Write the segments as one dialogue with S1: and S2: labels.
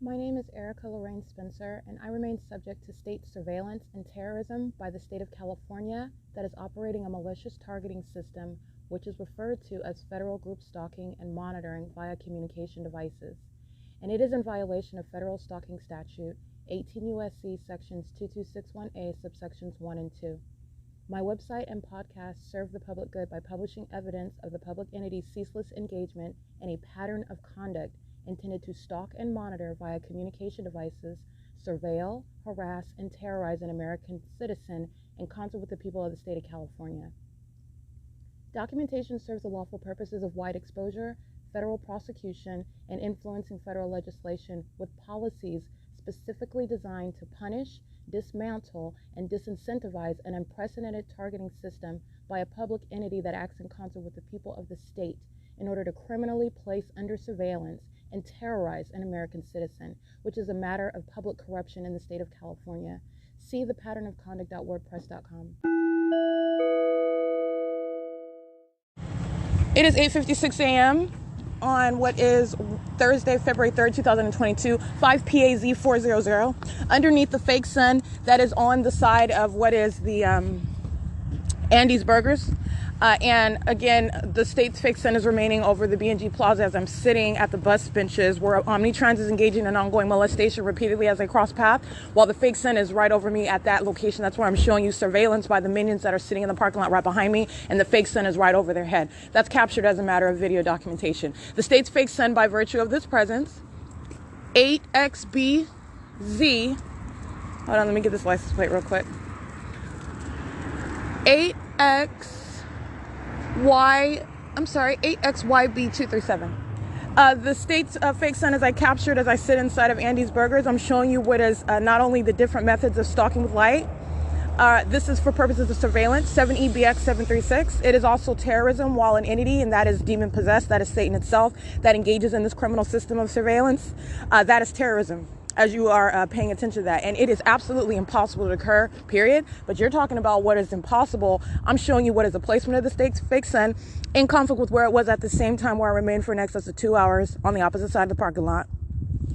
S1: My name is Erica Lorraine Spencer, and I remain subject to state surveillance and terrorism by the state of California that is operating a malicious targeting system, which is referred to as federal group stalking and monitoring via communication devices. And it is in violation of federal stalking statute 18 U.S.C. sections 2261A subsections 1 and 2. My website and podcast serve the public good by publishing evidence of the public entity's ceaseless engagement in a pattern of conduct intended to stalk and monitor via communication devices, surveil, harass, and terrorize an American citizen in concert with the people of the state of California. Documentation serves the lawful purposes of wide exposure, federal prosecution, and influencing federal legislation with policies specifically designed to punish, dismantle, and disincentivize an unprecedented targeting system by a public entity that acts in concert with the people of the state in order to criminally place under surveillance and terrorize an American citizen, which is a matter of public corruption in the state of California. See thepatternofconduct.wordpress.com.
S2: It is 8:56 a.m. on what is Thursday, February 3rd, 2022, 5 PAZ 400, underneath the fake sun that is on the side of what is the Andy's Burgers. And again, the state's fake sun is remaining over the B&G Plaza as I'm sitting at the bus benches where Omnitrans is engaging in ongoing molestation repeatedly as they cross path, while the fake sun is right over me at that location. That's where I'm showing you surveillance by the minions that are sitting in the parking lot right behind me, and the fake sun is right over their head. That's captured as a matter of video documentation. The state's fake sun, by virtue of this presence, 8XBZ, hold on, let me get this license plate real quick. 8XYB237. The state's fake sun, as I captured as I sit inside of Andy's Burgers, I'm showing you what is not only the different methods of stalking with light. This is for purposes of surveillance, 7EBX736. It is also terrorism while an entity, and that is demon possessed, that is Satan itself, that engages in this criminal system of surveillance. That is terrorism, as you are paying attention to that. And it is absolutely impossible to occur, period. But you're talking about what is impossible. I'm showing you what is the placement of the state's fake sun in conflict with where it was at the same time where I remained for in excess of 2 hours on the opposite side of the parking lot.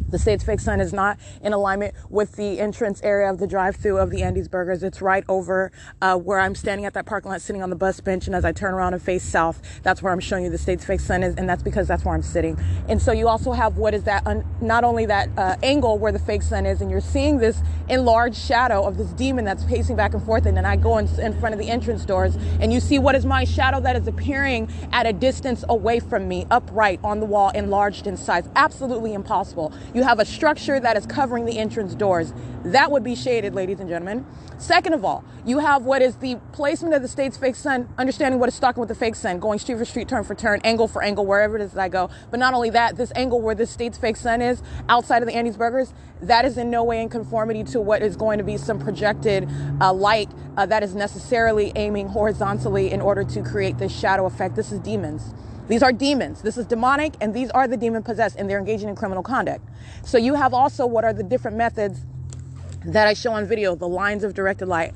S2: The state's fake sun is not in alignment with the entrance area of the drive-thru of the Andy's Burgers. It's right over where I'm standing at that parking lot, sitting on the bus bench. And as I turn around and face south, that's where I'm showing you the state's fake sun is. And that's because that's where I'm sitting. And so you also have what is that, not only that angle where the fake sun is, and you're seeing this enlarged shadow of this demon that's pacing back and forth. And then I go in front of the entrance doors, and you see what is my shadow that is appearing at a distance away from me, upright on the wall, enlarged in size. Absolutely impossible. You have a structure that is covering the entrance doors. That would be shaded, ladies and gentlemen. Second of all, you have what is the placement of the state's fake sun, understanding what is stalking with the fake sun, going street for street, turn for turn, angle for angle, wherever it is that I go. But not only that, this angle where the state's fake sun is outside of the Andy's Burgers, that is in no way in conformity to what is going to be some projected light that is necessarily aiming horizontally in order to create this shadow effect. This is demons. These are demons. This is demonic, and these are the demon possessed, and they're engaging in criminal conduct. So you have also what are the different methods that I show on video, the lines of directed light.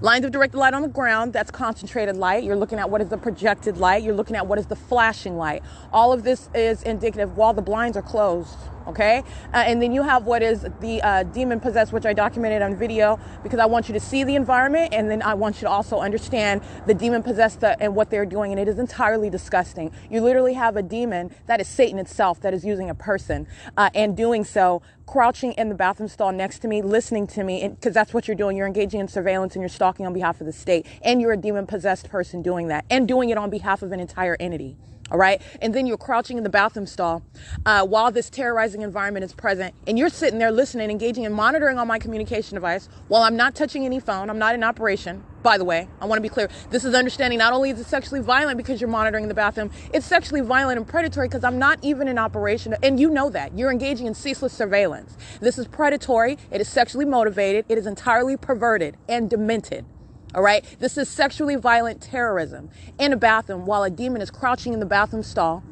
S2: Lines of directed light on the ground, that's concentrated light. You're looking at what is the projected light. You're looking at what is the flashing light. All of this is indicative while the blinds are closed, okay? And then you have what is the demon possessed, which I documented on video because I want you to see the environment, and then I want you to also understand the demon possessed and what they're doing, and it is entirely disgusting. You literally have a demon that is Satan itself that is using a person and doing so, crouching in the bathroom stall next to me, listening to me, because that's what you're doing. You're engaging in surveillance and you're stalking on behalf of the state, and you're a demon possessed person doing that and doing it on behalf of an entire entity. All right. And then you're crouching in the bathroom stall while this terrorizing environment is present. And you're sitting there listening, engaging, and monitoring on my communication device while I'm not touching any phone. I'm not in operation. By the way, I want to be clear. This is understanding not only is it sexually violent because you're monitoring in the bathroom, it's sexually violent and predatory because I'm not even in operation. And you know that. You're engaging in ceaseless surveillance. This is predatory. It is sexually motivated. It is entirely perverted and demented. All right. This is sexually violent terrorism in a bathroom while a demon is crouching in the bathroom stall,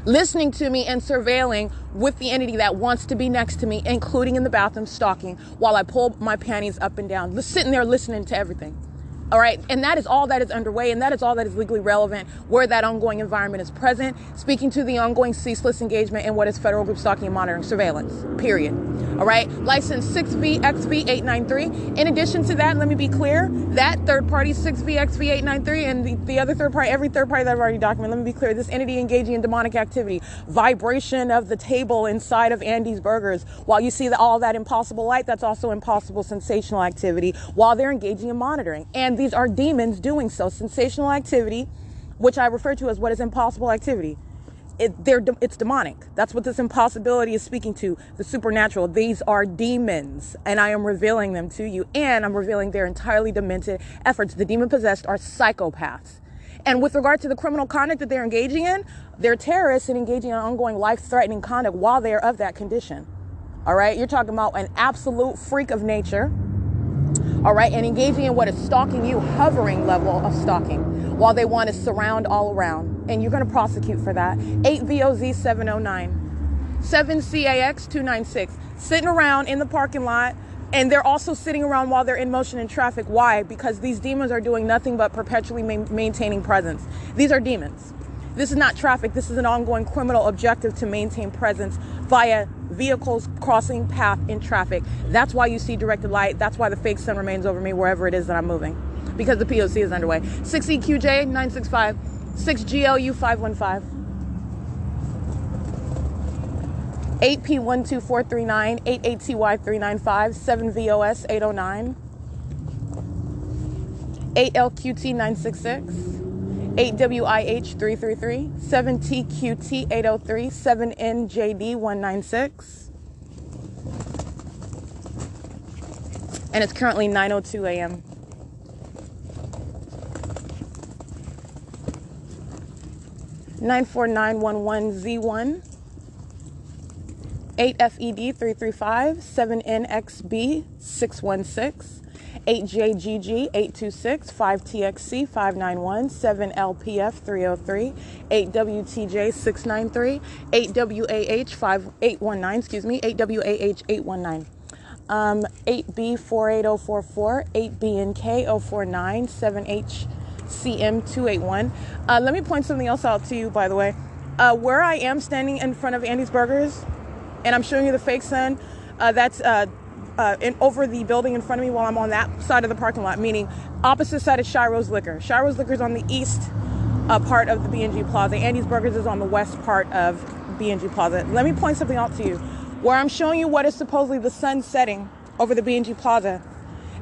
S2: listening to me and surveilling with the entity that wants to be next to me, including in the bathroom stalking while I pull my panties up and down, sitting there listening to everything. All right, and that is all that is underway, and that is all that is legally relevant where that ongoing environment is present, speaking to the ongoing ceaseless engagement in what is federal group stalking and monitoring surveillance, period. All right, license 6VXV893. In addition to that, let me be clear, that third party 6VXV893 and the other third party, every third party that I've already documented, let me be clear, this entity engaging in demonic activity, vibration of the table inside of Andy's Burgers. While you see all that impossible light, that's also impossible sensational activity while they're engaging in monitoring. And these are demons doing so. Sensational activity, which I refer to as what is impossible activity. It's demonic. That's what this impossibility is speaking to, the supernatural. These are demons, and I am revealing them to you, and I'm revealing their entirely demented efforts. The demon-possessed are psychopaths. And with regard to the criminal conduct that they're engaging in, they're terrorists and engaging in ongoing life-threatening conduct while they are of that condition. All right? You're talking about an absolute freak of nature. All right, and engaging in what is stalking you, hovering level of stalking, while they want to surround all around. And you're going to prosecute for that. 8VOZ709, 7CAX296, sitting around in the parking lot, and they're also sitting around while they're in motion in traffic. Why? Because these demons are doing nothing but perpetually maintaining presence. These are demons. This is not traffic. This is an ongoing criminal objective to maintain presence via vehicles crossing path in traffic. That's why you see directed light. That's why the fake sun remains over me wherever it is that I'm moving, because the P.O.C. is underway. 6EQJ965, 6GLU515, 8P12439, 88TY395, 7VOS809, 8LQT966, 8WIH333, 7TQT803, 7NJD196. And it's currently 9:02 a.m. (94911Z1), 8FED335, 7NXB616, 8JGG826, 5TXC 591, 7LPF303, 8WTJ693, 8WAH819, 8WAH819, 8B48044, 8BNK049, 7HCM281. Let me point something else out to you, by the way. Where I am standing in front of Andy's Burgers, and I'm showing you the fake sun, that's over the building in front of me while I'm on that side of the parking lot, meaning opposite side of S.I.I.S Liquor. S.I.I.S Liquor is on the east part of the B&G Plaza. Andy's Burgers is on the west part of B&G Plaza. Let me point something out to you. Where I'm showing you what is supposedly the sun setting over the B&G Plaza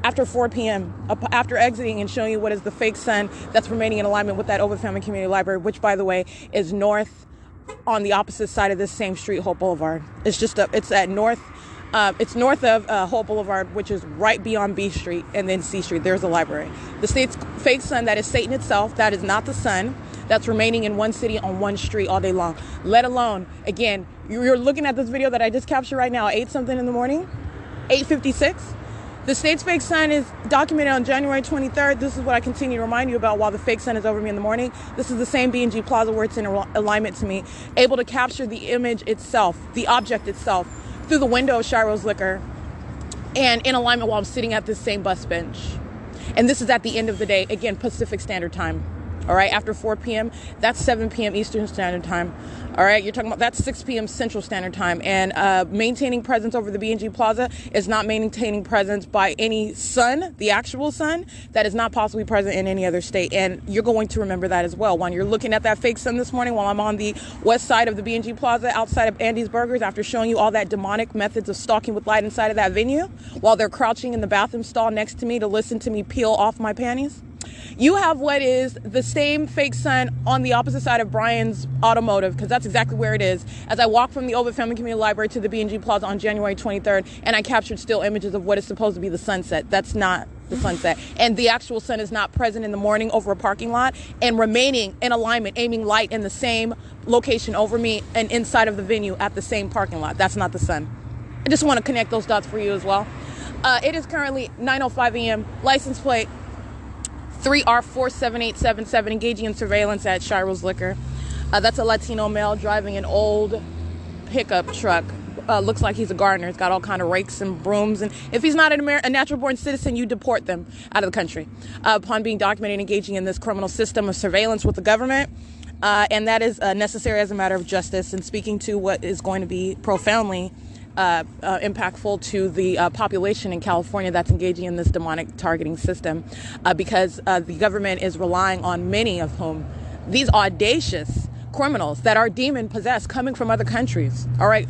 S2: after 4 p.m., after exiting, and showing you what is the fake sun that's remaining in alignment with that Ovid Family Community Library, which, by the way, is north on the opposite side of this same street, Hope Boulevard. It's just it's north of Hope Boulevard, which is right beyond B Street, and then C Street. There's a library. The state's fake sun, that is Satan itself. That is not the sun that's remaining in one city on one street all day long. Let alone, again, you're looking at this video that I just captured right now, 8-something in the morning, 8:56. The state's fake sun is documented on January 23rd. This is what I continue to remind you about while the fake sun is over me in the morning. This is the same B&G Plaza where it's in alignment to me, able to capture the image itself, the object itself, through the window of S.I.I.S Liquor, and in alignment while I'm sitting at this same bus bench. And this is at the end of the day, again, Pacific Standard Time. All right, after 4 p.m., that's 7 p.m. Eastern Standard Time. All right, you're talking about that's 6 p.m. Central Standard Time. And maintaining presence over the B&G Plaza is not maintaining presence by any sun, the actual sun, that is not possibly present in any other state. And you're going to remember that as well. When you're looking at that fake sun this morning while I'm on the west side of the B&G Plaza outside of Andy's Burgers, after showing you all that demonic methods of stalking with light inside of that venue, while they're crouching in the bathroom stall next to me to listen to me peel off my panties. You have what is the same fake sun on the opposite side of Brian's Automotive, because that's exactly where it is, as I walk from the Ovid Family Community Library to the B&G Plaza on January 23rd, and I captured still images of what is supposed to be the sunset. That's not the sunset. And the actual sun is not present in the morning over a parking lot and remaining in alignment, aiming light in the same location over me and inside of the venue at the same parking lot. That's not the sun. I just want to connect those dots for you as well. It is currently 9:05 a.m. License plate 3R47877, engaging in surveillance at S.I.I.S Liquor. That's a Latino male driving an old pickup truck looks like he's a gardener. He's got all kind of rakes and brooms. And if he's not a natural-born citizen, you deport them out of the country upon being documented engaging in this criminal system of surveillance with the government. And that is necessary as a matter of justice, and speaking to what is going to be profoundly impactful to the population in California that's engaging in this demonic targeting system, because the government is relying on many of whom these audacious criminals that are demon possessed, coming from other countries, all right,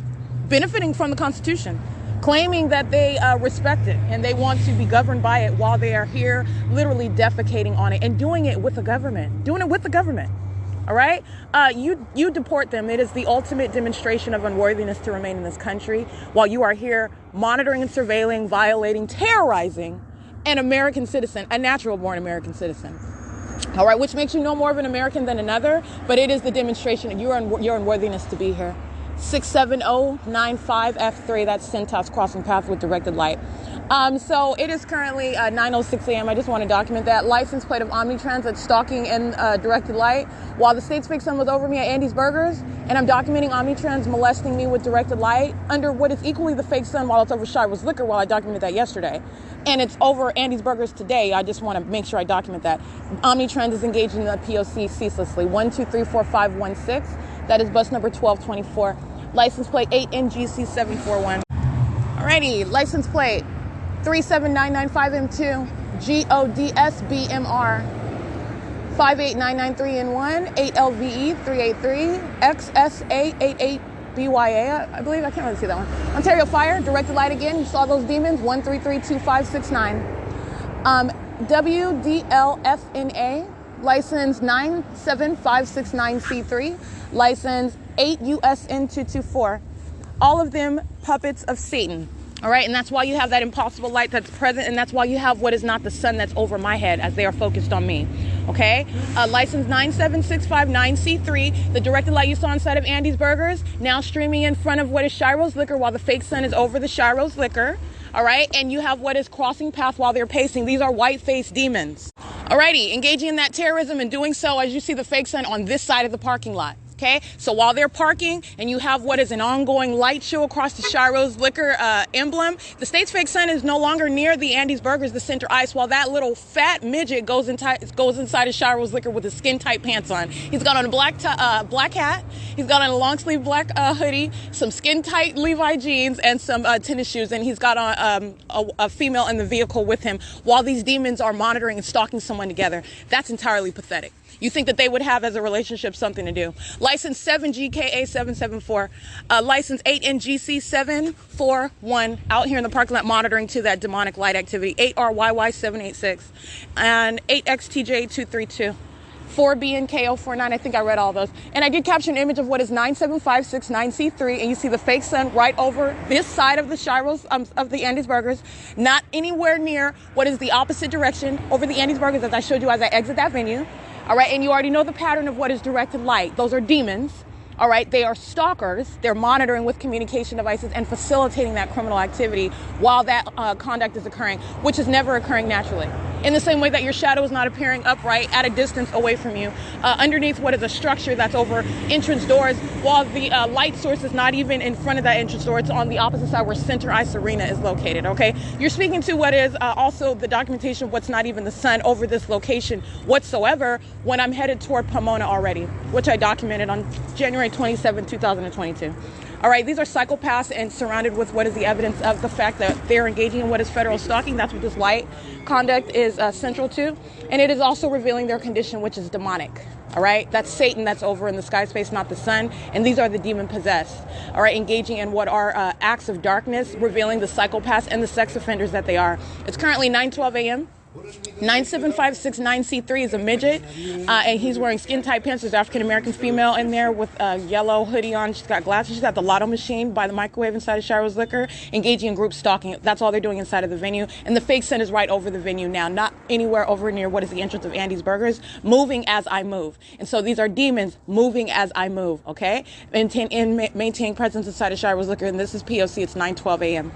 S2: benefiting from the Constitution, claiming that they respect it and they want to be governed by it while they are here literally defecating on it and doing it with the government. All right, you deport them. It is the ultimate demonstration of unworthiness to remain in this country while you are here monitoring and surveilling, violating, terrorizing an American citizen, a natural-born American citizen. All right, which makes you no more of an American than another, but it is the demonstration of your unworthiness to be here. 67095F3, that's Centos crossing path with directed light. So it is currently 9:06 a.m. I just want to document that. License plate of Omnitrans that's stalking in directed light. While the state's fake son was over me at Andy's Burgers, and I'm documenting Omnitrans molesting me with directed light under what is equally the fake son while it's over S.I.I.S liquor, while I documented that yesterday. And it's over Andy's Burgers today. I just want to make sure I document that. Omnitrans is engaging in the P.O.C. ceaselessly. 1234516. That is bus number 1224. License plate 8NGC741. Alrighty, license plate 37995M2 GODSBMR 58993N1 8LVE 383 XSA88BYA. I believe, I can't really see that one. Ontario Fire, directed light again. You saw those demons. 1332569. WDLFNA, license 97569C3, license 8USN224. All of them puppets of Satan. All right, and that's why you have that impossible light that's present, and that's why you have what is not the sun that's over my head as they are focused on me. Okay, license 97659C3, the directed light you saw inside of Andy's Burgers, now streaming in front of what is S.I.I.S liquor while the fake sun is over the S.I.I.S liquor. All right, and you have what is crossing path while they're pacing. These are white-faced demons. Alrighty, engaging in that terrorism and doing so as you see the fake sun on this side of the parking lot. Okay, so while they're parking and you have what is an ongoing light show across the S.I.I.S liquor emblem, the state's fake son is no longer near the Andy's Burgers, the center ice, while that little fat midget goes inside of S.I.I.S liquor with his skin tight pants on. He's got on a black hat, he's got on a long sleeve black hoodie, some skin tight Levi jeans, and some tennis shoes, and he's got on a female in the vehicle with him while these demons are monitoring and stalking someone together. That's entirely pathetic. You think that they would have as a relationship something to do. License 7GKA774, license 8NGC741, out here in the parking lot monitoring to that demonic light activity. 8RYY786 and 8XTJ232. 4BNKO49, I think I read all those. And I did capture an image of what is 97569C3, and you see the fake sun right over this side of the S.I.I.S of the Andy's Burgers, not anywhere near what is the opposite direction over the Andy's Burgers as I showed you as I exit that venue. All right, and you already know the pattern of what is directed light. Those are demons. All right, they are stalkers. They're monitoring with communication devices and facilitating that criminal activity while that conduct is occurring, which is never occurring naturally. In the same way that your shadow is not appearing upright at a distance away from you, underneath what is a structure that's over entrance doors, while the light source is not even in front of that entrance door. It's on the opposite side where Center Ice Arena is located, okay? You're speaking to what is also the documentation of what's not even the sun over this location whatsoever when I'm headed toward Pomona already, which I documented on January 27, 2022. All right, these are psychopaths and surrounded with what is the evidence of the fact that they're engaging in what is federal stalking. That's what this light conduct is central to. And it is also revealing their condition, which is demonic. All right, that's Satan that's over in the sky space, not the sun. And these are the demon possessed. All right, engaging in what are acts of darkness, revealing the psychopaths and the sex offenders that they are. It's currently 9:12 a.m. 97569C3 is a midget, and he's wearing skin-tight pants. There's African-American female in there with a yellow hoodie on. She's got glasses. She's got the lotto machine by the microwave inside of S.I.I.S liquor, engaging in group stalking. That's all they're doing inside of the venue. And the fake sun is right over the venue now, not anywhere over near what is the entrance of Andy's Burgers, moving as I move. And so these are demons moving as I move, okay? Maintaining presence inside of S.I.I.S liquor, and this is P.O.C. It's 9:12 a.m.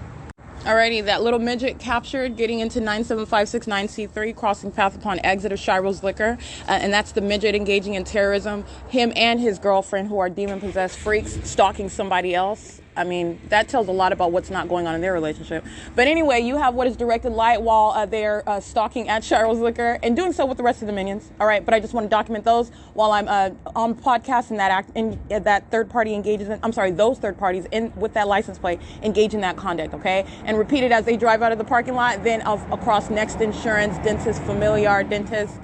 S2: Alrighty, that little midget captured getting into 97569C3, crossing path upon exit of S.I.I.S liquor, and that's the midget engaging in terrorism. Him and his girlfriend, who are demon-possessed freaks, stalking somebody else. I mean, that tells a lot about what's not going on in their relationship. But anyway, you have what is directed light while they're stalking at Shiro's Liquor and doing so with the rest of the minions. All right, but I just want to document those while I'm on podcast and that third party engages in, I'm sorry, those third parties with that license plate engage in that conduct, okay? And repeat it as they drive out of the parking lot, then across Next Insurance, Dentista Familiar Dentist,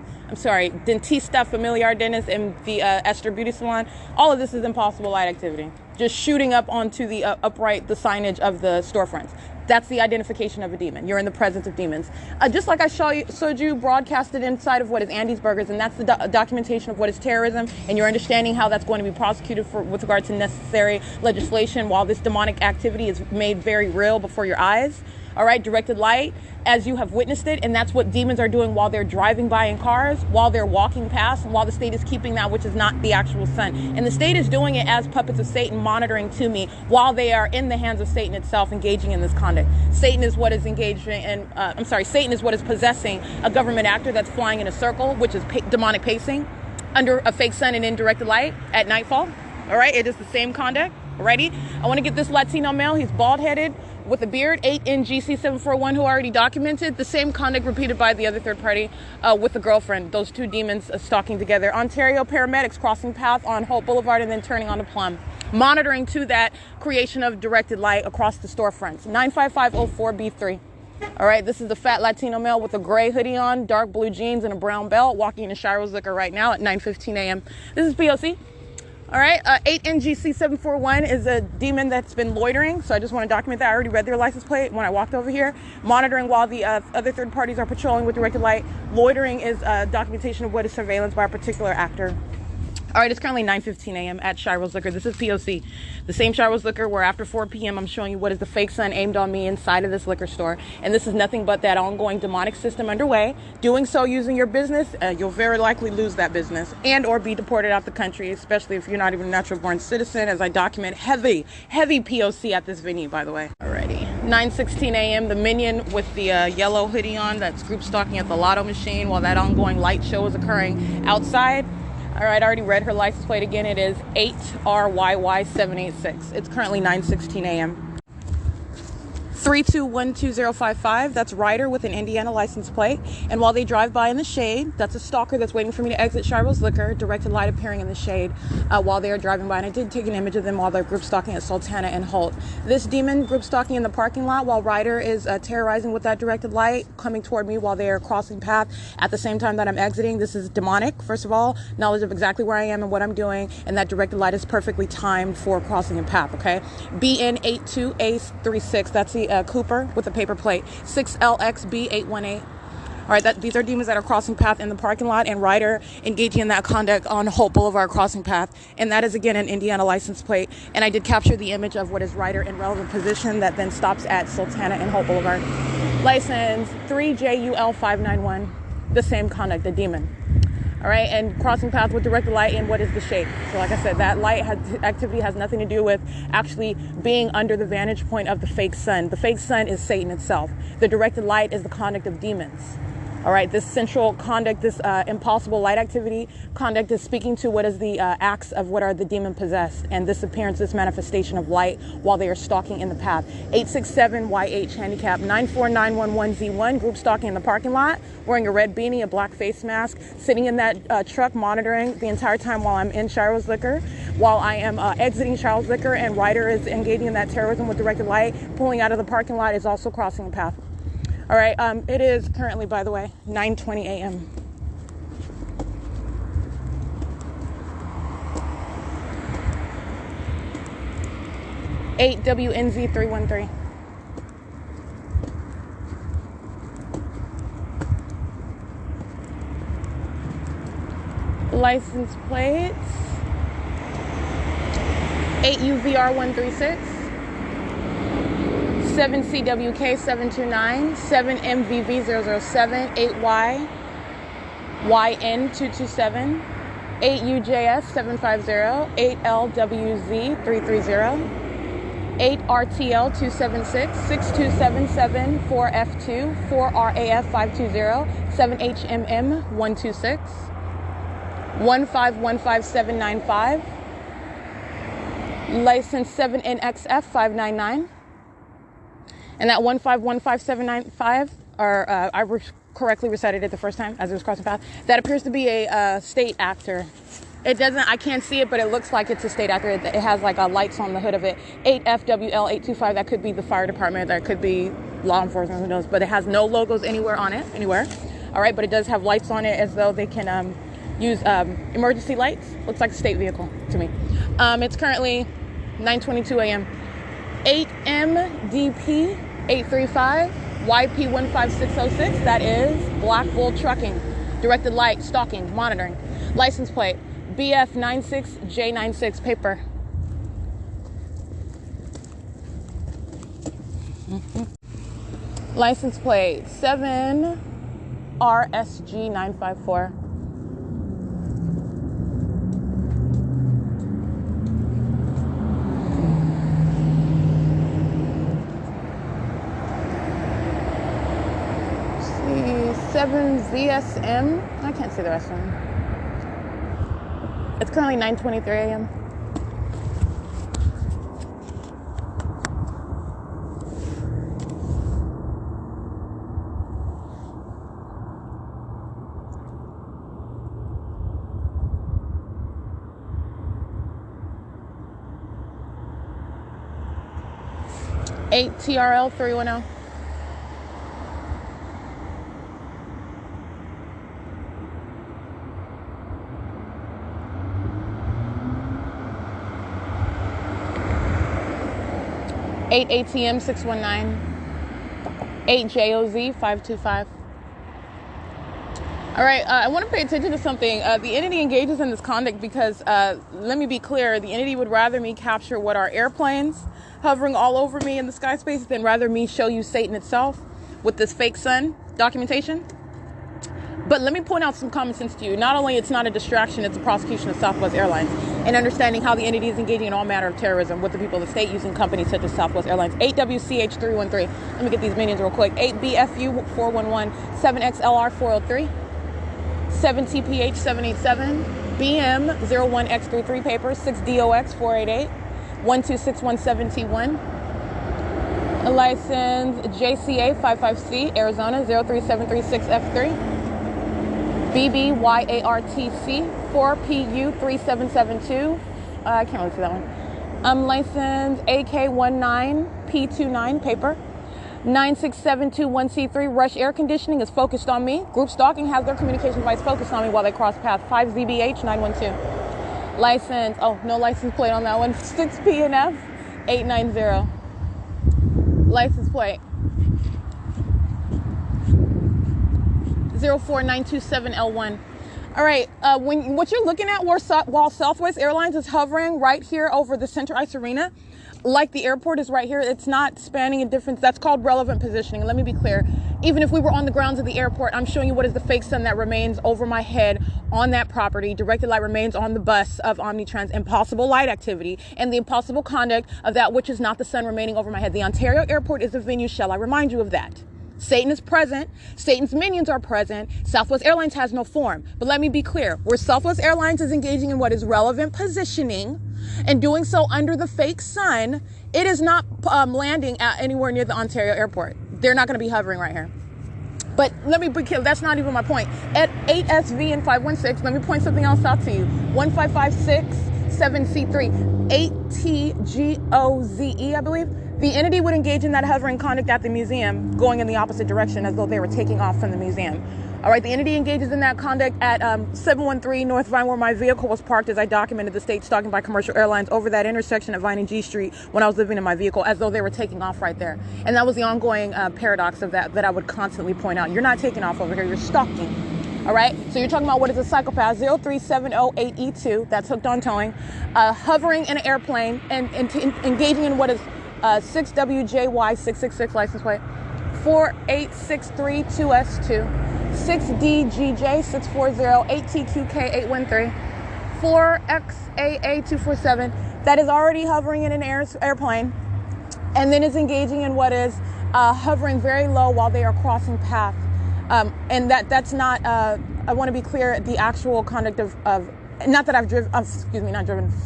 S2: and the Esther Beauty Salon. All of this is impossible light activity. Just shooting up onto the upright, the signage of the storefronts. That's the identification of a demon. You're in the presence of demons. Just like I showed you broadcasted inside of what is Andy's Burgers, and that's the documentation of what is terrorism, and you're understanding how that's going to be prosecuted with regard to necessary legislation while this demonic activity is made very real before your eyes. All right, directed light, as you have witnessed it, and that's what demons are doing while they're driving by in cars, while they're walking past, and while the state is keeping that which is not the actual sun. And the state is doing it as puppets of Satan, monitoring to me while they are in the hands of Satan itself, engaging in this conduct. Satan is what is engaging, and Satan is what is possessing a government actor that's flying in a circle, which is demonic pacing, under a fake sun and indirected light at nightfall. All right, it is the same conduct. Ready? I want to get this Latino male. He's bald-headed with a beard, 8NGC741, who already documented the same conduct repeated by the other third party with the girlfriend. Those two demons stalking together. Ontario paramedics crossing path on Hope Boulevard and then turning onto Plum. Monitoring to that creation of directed light across the storefronts. 95504B3. All right, this is the fat Latino male with a gray hoodie on, dark blue jeans, and a brown belt, walking into Shiro's Liquor right now at 9:15 a.m. This is P.O.C. All right, 8NGC741 is a demon that's been loitering, so I just want to document that. I already read their license plate when I walked over here. Monitoring while the other third parties are patrolling with directed light. Loitering is documentation of what is surveillance by a particular actor. All right, it's currently 9:15 a.m. at Shiro's Liquor. This is P.O.C. The same Shiro's Liquor where after 4 p.m. I'm showing you what is the fake sun aimed on me inside of this liquor store. And this is nothing but that ongoing demonic system underway. Doing so using your business, you'll very likely lose that business and or be deported out the country, especially if you're not even a natural born citizen, as I document heavy P.O.C. at this venue, by the way. Alrighty, 9:16 a.m. The minion with the yellow hoodie on that's group stalking at the lotto machine while that ongoing light show is occurring outside. All right, I already read her license plate again. It is 8RYY786. It's currently 9:16 a.m. 3212055. That's Ryder with an Indiana license plate. And while they drive by in the shade, that's a stalker that's waiting for me to exit Shiro's Liquor. Directed light appearing in the shade while they are driving by. And I did take an image of them while they're group stalking at Sultana and Holt. This demon group stalking in the parking lot while Ryder is terrorizing with that directed light, coming toward me while they are crossing path at the same time that I'm exiting. This is demonic, first of all. Knowledge of exactly where I am and what I'm doing. And that directed light is perfectly timed for crossing a path, okay? BN82A36. That's the Cooper with a paper plate. 6LXB818. All right, these are demons that are crossing path in the parking lot, and Ryder engaging in that conduct on Hope Boulevard crossing path. And that is, again, an Indiana license plate. And I did capture the image of what is Ryder in relevant position that then stops at Sultana and Hope Boulevard. License 3JUL591. The same conduct, the demon. All right, and crossing path with directed light in what is the shape. So like I said, that light activity has nothing to do with actually being under the vantage point of the fake sun. The fake sun is Satan itself. The directed light is the conduct of demons. All right, this central conduct, this impossible light activity conduct is speaking to what is the acts of what are the demon possessed, and this appearance, this manifestation of light while they are stalking in the path. 867YH handicap 94911Z1, group stalking in the parking lot, wearing a red beanie, a black face mask, sitting in that truck monitoring the entire time while I'm in Shiro's Liquor, while I am exiting Shiro's Liquor, and Ryder is engaging in that terrorism with directed light, pulling out of the parking lot, is also crossing the path. All right, it is currently, by the way, 9:20 a.m. WNZ313. License plates 8UVR136. 7CWK729, 7MVV007, 8YYN227, 8UJS750, 8LWZ330, 8RTL276, 6277, 4F2, 4RAF520, 7HMM126, 1515795. License 7NXF599. And that 1515795, or I correctly recited it the first time as it was crossing path. That appears to be a state actor. It doesn't, I can't see it, but it looks like it's a state actor. It has like lights on the hood of it. 8FWL825, that could be the fire department, that could be law enforcement, who knows, but it has no logos anywhere on it, anywhere. All right, but it does have lights on it as though they can use emergency lights. Looks like a state vehicle to me. It's currently 9:22 a.m. 8MDP 835 YP15606. That is Black Bull Trucking. Directed light, stalking, monitoring. License plate BF96J96, paper. License plate 7RSG954. See, 7ZSM. I can't see the rest of them. It's currently 9:23 a.m. TRL 310. Eight ATM 619. 8 JOZ 525. All right, I want to pay attention to something. The entity engages in this conduct because, let me be clear, the entity would rather me capture what are airplanes hovering all over me in the sky space than rather me show you Satan itself with this fake sun documentation. But let me point out some common sense to you. Not only it's not a distraction, it's a prosecution of Southwest Airlines and understanding how the entity is engaging in all manner of terrorism with the people of the state using companies such as Southwest Airlines. 8WCH313. Let me get these minions real quick. 8BFU411. 7XLR403. 7TPH787. BM01X33 paper. 6DOX488. 12617T1. License JCA55C, Arizona 03736F3. BBYARTC 4PU3772. I can't really see that one. License AK19P29 paper. 96721C3. Rush Air Conditioning is focused on me. Group Stalking has their communication device focused on me while they cross path. 5ZBH912. License, oh, no license plate on that one. 6PNF 890. License plate 04927L1. All right, what you're looking at while Southwest Airlines is hovering right here over the Center Ice Arena, like the airport is right here, it's not spanning a difference. That's called relevant positioning. And let me be clear, even if we were on the grounds of the airport, I'm showing you what is the fake sun that remains over my head on that property. Directed light remains on the bus of Omnitrans. Impossible light activity and the impossible conduct of that which is not the sun remaining over my head. The Ontario airport is a venue, shall I remind you of that? Satan is present. Satan's minions are present. Southwest Airlines has no form. But let me be clear, where Southwest Airlines is engaging in what is relevant positioning and doing so under the fake sun, it is not landing at anywhere near the Ontario airport. They're not going to be hovering right here. But let me be clear, that's not even my point. At 8SV and 516, let me point something else out to you. 15567C3, 8TGOZE, I believe. The entity would engage in that hovering conduct at the museum, going in the opposite direction as though they were taking off from the museum. All right, the entity engages in that conduct at 713 North Vine, where my vehicle was parked as I documented the state stalking by commercial airlines over that intersection at Vine and G Street when I was living in my vehicle, as though they were taking off right there. And that was the ongoing paradox of that I would constantly point out. You're not taking off over here, you're stalking. All right, so you're talking about what is a psychopath, 03708E2, that's hooked on towing, hovering in an airplane and engaging in what is 6WJY666 license plate, 48632S2, 6DGJ640, 8TQK813, 4XAA247. That is already hovering in an airplane, and then is engaging in what is hovering very low while they are crossing path. And that's not, I want to be clear, the actual conduct of not that I've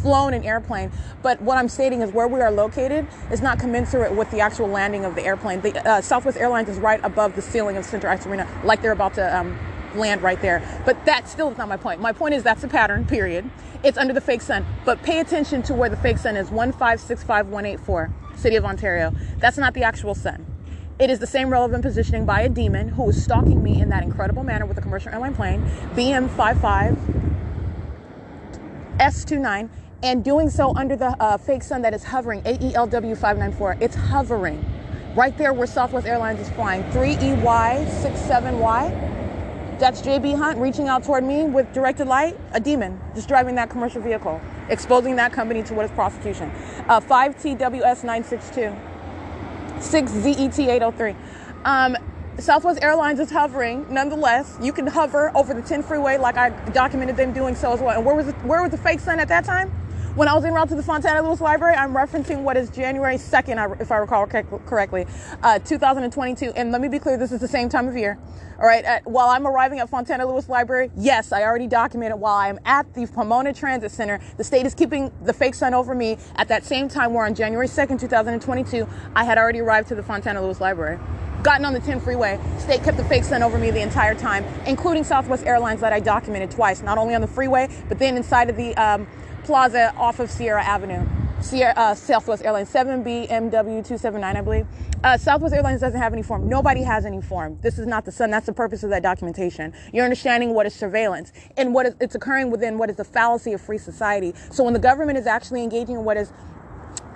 S2: flown an airplane, but what I'm stating is where we are located is not commensurate with the actual landing of the airplane. The Southwest Airlines is right above the ceiling of Center Ice Arena, like they're about to land right there. But that still is not my point. My point is that's a pattern, period. It's under the fake sun. But pay attention to where the fake sun is, 1565184, City of Ontario. That's not the actual sun. It is the same relevant positioning by a demon who is stalking me in that incredible manner with a commercial airline plane, BM55 S29, and doing so under the fake sun that is hovering, AELW 594. It's hovering right there where Southwest Airlines is flying, 3EY67Y. That's JB Hunt reaching out toward me with directed light, a demon just driving that commercial vehicle, exposing that company to what is prosecution. 5TWS962, 6ZET803. Southwest Airlines is hovering. Nonetheless, you can hover over the 10 freeway like I documented them doing so as well. And where was the fake sun at that time? When I was en route to the Fontana Lewis Library, I'm referencing what is January 2nd, if I recall correctly, 2022. And let me be clear, this is the same time of year. All right, while I'm arriving at Fontana Lewis Library, yes, I already documented while I am at the Pomona Transit Center, the state is keeping the fake sun over me. At that same time, where on January 2nd, 2022, I had already arrived to the Fontana Lewis Library. Gotten on the 10 freeway, state kept the fake sun over me the entire time, including Southwest Airlines that I documented twice, not only on the freeway, but then inside of the plaza off of Sierra Avenue. Southwest Airlines, 7BMW279, I believe. Southwest Airlines doesn't have any form. Nobody has any form. This is not the sun. That's the purpose of that documentation. You're understanding what is surveillance and what is it's occurring within what is the fallacy of free society. So when the government is actually engaging in what is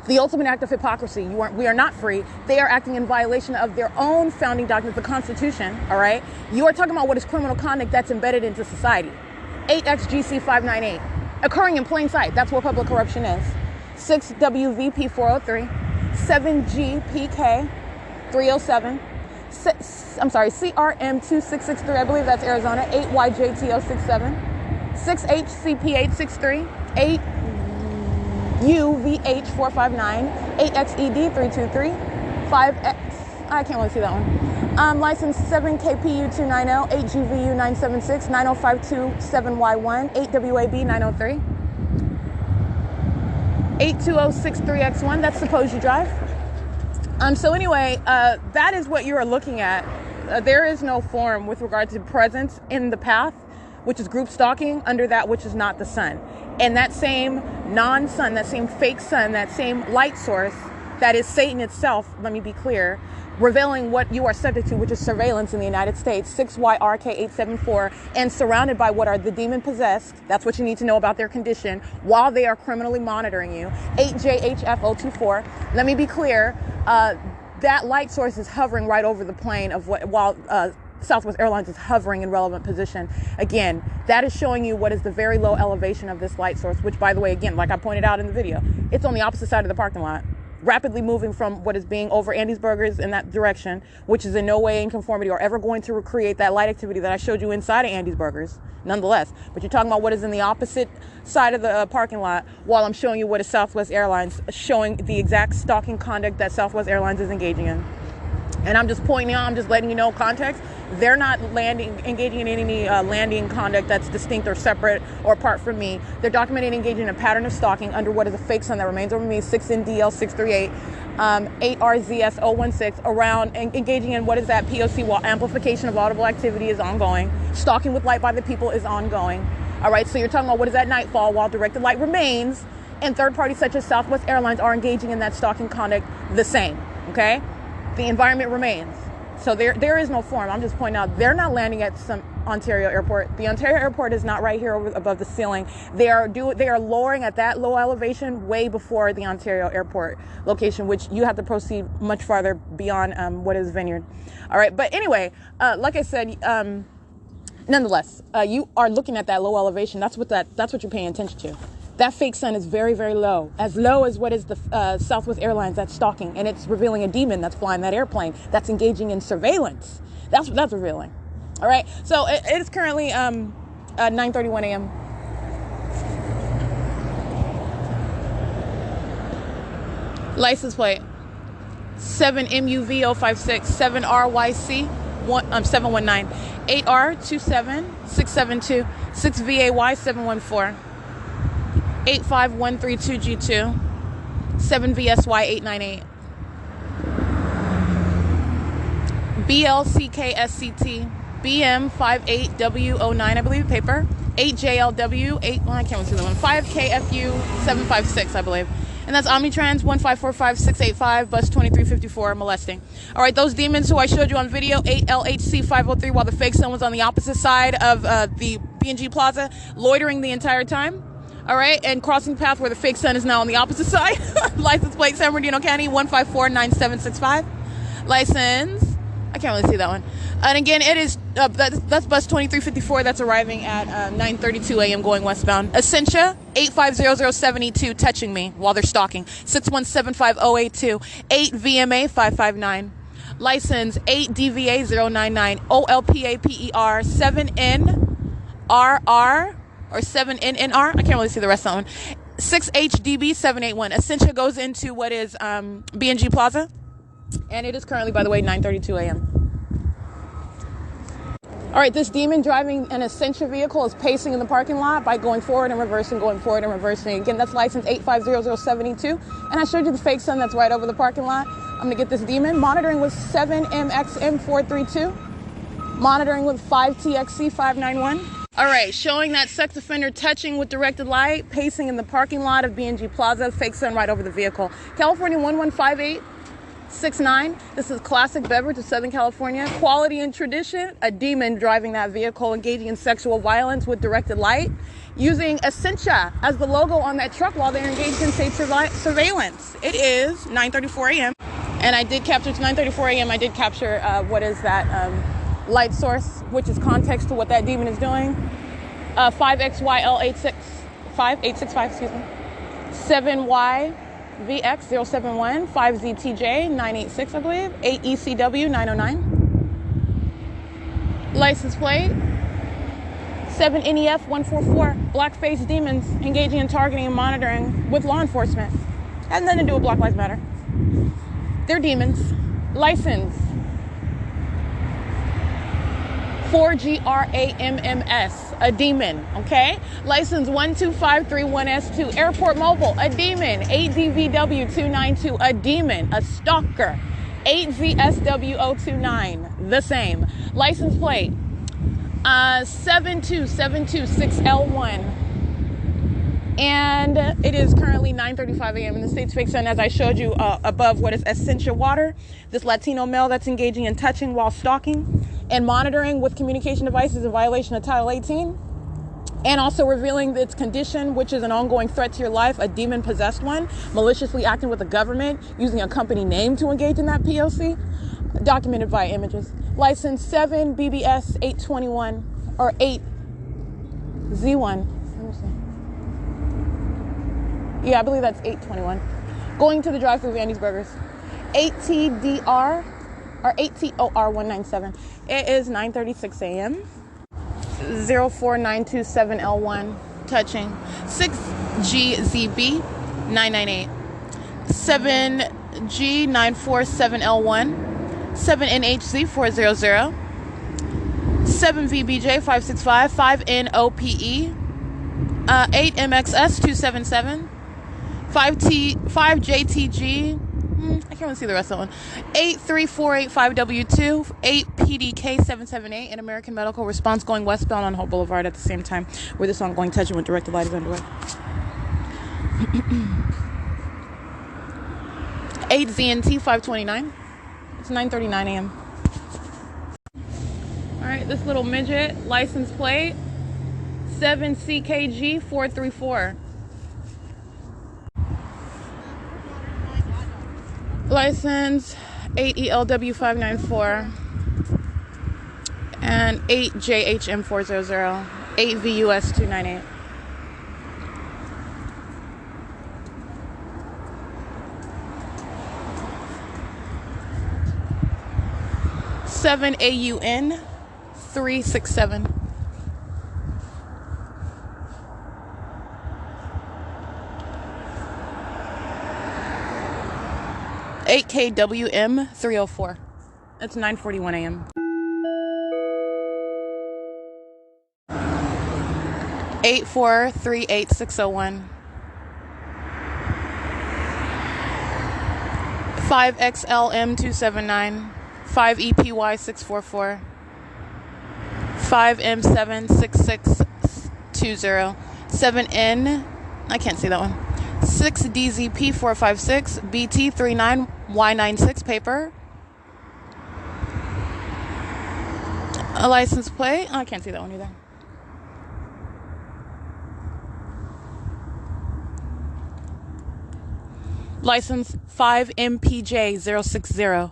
S2: the ultimate act of hypocrisy, we are not free. They are acting in violation of their own founding documents, the Constitution, all right? You are talking about what is criminal conduct that's embedded into society. 8XGC598, occurring in plain sight. That's what public corruption is. 6WVP403, 7GPK307, CRM2663, I believe that's Arizona, 8YJTO67, 6HCP863, 8UVH459, 8XED323, 5X, I can't really see that one. License 7KPU290, 8GVU976, 90527Y1, 8WAB903, 82063X1, that's the pose you drive. So anyway, that is what you are looking at. There is no form with regard to presence in the path, which is group stalking under that which is not the sun. And that same non-sun, that same fake sun, that same light source that is Satan itself, let me be clear, revealing what you are subject to, which is surveillance in the United States, 6YRK874, and surrounded by what are the demon-possessed, that's what you need to know about their condition, while they are criminally monitoring you, 8JHF024. Let me be clear, that light source is hovering right over the plane of what, while Southwest Airlines is hovering in relevant position. Again, that is showing you what is the very low elevation of this light source, which, by the way, again, like I pointed out in the video, it's on the opposite side of the parking lot, rapidly moving from what is being over Andy's Burgers in that direction, which is in no way in conformity or ever going to recreate that light activity that I showed you inside of Andy's Burgers, nonetheless. But you're talking about what is in the opposite side of the parking lot, while I'm showing you what is Southwest Airlines, showing the exact stalking conduct that Southwest Airlines is engaging in. And I'm just pointing out, I'm just letting you know context. They're not engaging in any landing conduct that's distinct or separate or apart from me. They're documenting engaging in a pattern of stalking under what is a fake sun that remains over me, 6NDL638, 8RZS016, around engaging in what is that P.O.C. while amplification of audible activity is ongoing. Stalking with light by the people is ongoing. All right, so you're talking about what is that nightfall while directed light remains, and third parties such as Southwest Airlines are engaging in that stalking conduct the same, okay? The environment remains. So there is no form. I'm just pointing out they're not landing at some Ontario airport. The Ontario airport is not right here above the ceiling. They are lowering at that low elevation way before the Ontario airport location, which you have to proceed much farther beyond what is Vineyard. All right, but anyway, like I said, nonetheless, you are looking at that low elevation. That's what you're paying attention to. That fake sun is very, very low as what is the Southwest Airlines that's stalking, and it's revealing a demon that's flying that airplane that's engaging in surveillance. That's what that's revealing. All right, so it is currently 9:31 a.m. License plate 7MUV056 7RYC 719, 8R27672, 6VAY 714, 85132G2, 7VSY 898, BLCKSCT, BM58W09, I believe, paper, 8JLW, 8, well, I can't see the one, 5KFU 756, I believe. And that's Omnitrans 1545685, bus 2354, molesting. All right, those demons who I showed you on video, 8LHC 503, while the fake son was on the opposite side of the B&G Plaza, loitering the entire time. All right, and crossing path where the fake son is now on the opposite side. License plate, San Bernardino County, 1549765. License, I can't really see that one. And again, it is, that's bus 2354 that's arriving at 9:32 a.m. going westbound. Essentia, 85007E2, touching me while they're stalking. 6175082, 8VMA 559. License, 8DVA099, OLPAPER 7NRR, or 7NNR, I can't really see the rest of that one. 6HDB 781. Essentia goes into what is B&G Plaza. And it is currently, by the way, 9:32 a.m. All right, this demon driving an Essentia vehicle is pacing in the parking lot by going forward and reversing, going forward and reversing. Again, that's license 85007E2. And I showed you the fake son that's right over the parking lot. I'm going to get this demon. Monitoring with 7MXM432. Monitoring with 5TXC591. All right, showing that sex offender touching with directed light, pacing in the parking lot of B&G Plaza, fake son right over the vehicle. California 115869. This is classic beverage of Southern California. Quality and tradition, a demon driving that vehicle, engaging in sexual violence with directed light, using Essentia as the logo on that truck while they're engaged in state surveillance. It is 9:34 a.m. And I did capture, it's 9:34 a.m. I did capture what is that light source, which is context to what that demon is doing. 5XYL865, excuse me. 7Y VX071, 5ZTJ 986, I believe, 8ECW 909. License plate 7NEF 144. Blackface demons engaging in targeting and monitoring with law enforcement. Has nothing to do with Black Lives Matter. They're demons. License 4GRAMMS, a demon, okay? License 12531S2, Airport Mobile, a demon. 8DVW292, a demon, a stalker. 8ZSW029, the same. License plate 72726L1. And it is currently 9:35 a.m. in the state's fake sun, as I showed you above what is Essentia water. This Latino male that's engaging in touching while stalking and monitoring with communication devices in violation of Title 18. And also revealing its condition, which is an ongoing threat to your life, a demon-possessed one, maliciously acting with the government, using a company name to engage in that P.O.C., documented via images. License 7 BBS 821, or 8Z1. Let me see. Yeah, I believe that's 821. Going to the drive-thru Andy's Burgers. 8TDR, or 8TOR197. It is 9:36 a.m. 04927L1, touching. 6GZB 998. 7G947L1. 7NHZ 400. 7VBJ 565. 5NOPE. 8MXS 277. 5JTG, I can't really see the rest of that one. 83485W2, 8PDK778, and American Medical Response going westbound on Hope Boulevard at the same time where this ongoing touching with directed light is underway. 8ZNT 529. It's 9:39 a.m. All right, this little midget, license plate 7CKG 434. License 8ELW594 and 8JHM400, 8VUS298. Seven AUN 367. 8KWM 304. It's 9:41 a.m. 8438601. 5XLM279. 5EPY644. 5M76620. 7N, I can't see that one. 6DZP456. BT39Y96 paper. A license plate. Oh, I can't see that one either. License 5MPJ060.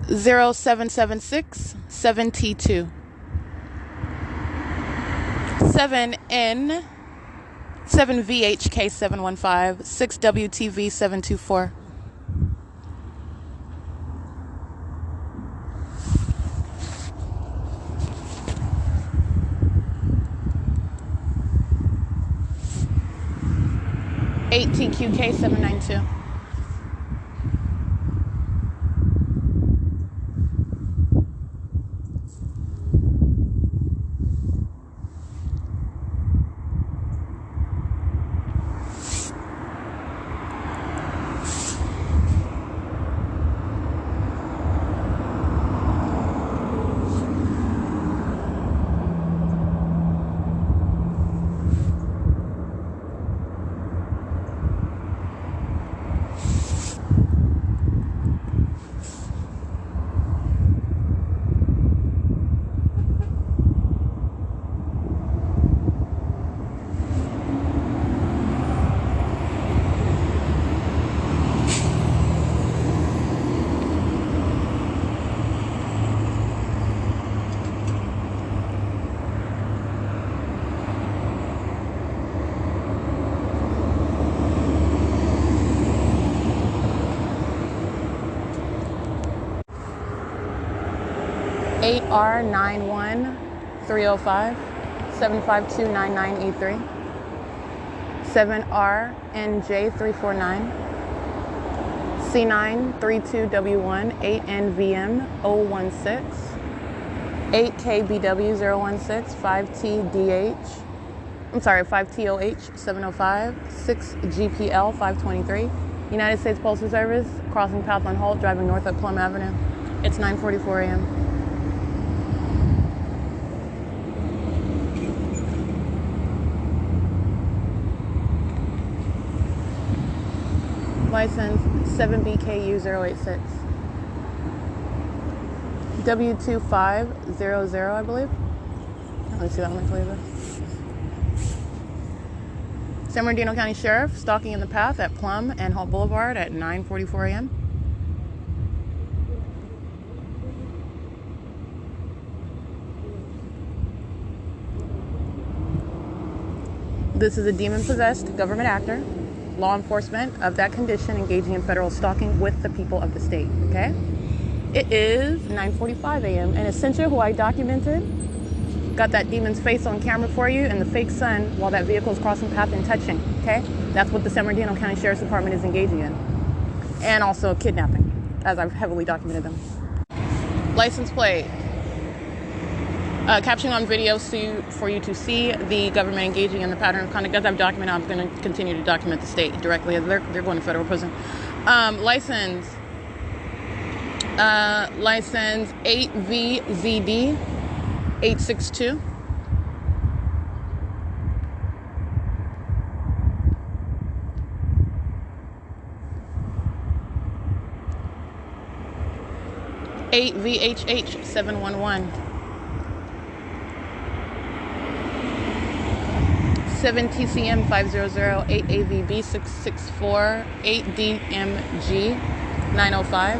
S2: 0776 7T2. 7N 7VHK715. 6WTV724. TQK792. R91305 75299E3. 7RNJ349. C932W1 8NVM016. 8KBW016 5TDH. I'm sorry, 5TOH 705. 6GPL 523. United States Postal Service, crossing path on Holt, driving north up Plum Avenue. It's 9:44 a.m. License 7BKU086. W2500, I believe. Let me see that one, please. San Bernardino County Sheriff, stalking in the path at Plum and Holt Boulevard at 9:44 a.m. This is a demon-possessed government actor, law enforcement of that condition engaging in federal stalking with the people of the state, okay? It is 9:45 a.m. and Essentia, who I documented, got that demon's face on camera for you and the fake sun while that vehicle is crossing path and touching, okay? That's what the San Bernardino County Sheriff's Department is engaging in. And also kidnapping, as I've heavily documented them. License plate. Captioning on video for you to see the government engaging in the pattern of conduct. As I've documented, I'm going to continue to document the state directly. They're going to federal prison. License 8VZD 862. VHH 711. 7 TCM 500, 8 AVB 664, 8 DMG 905,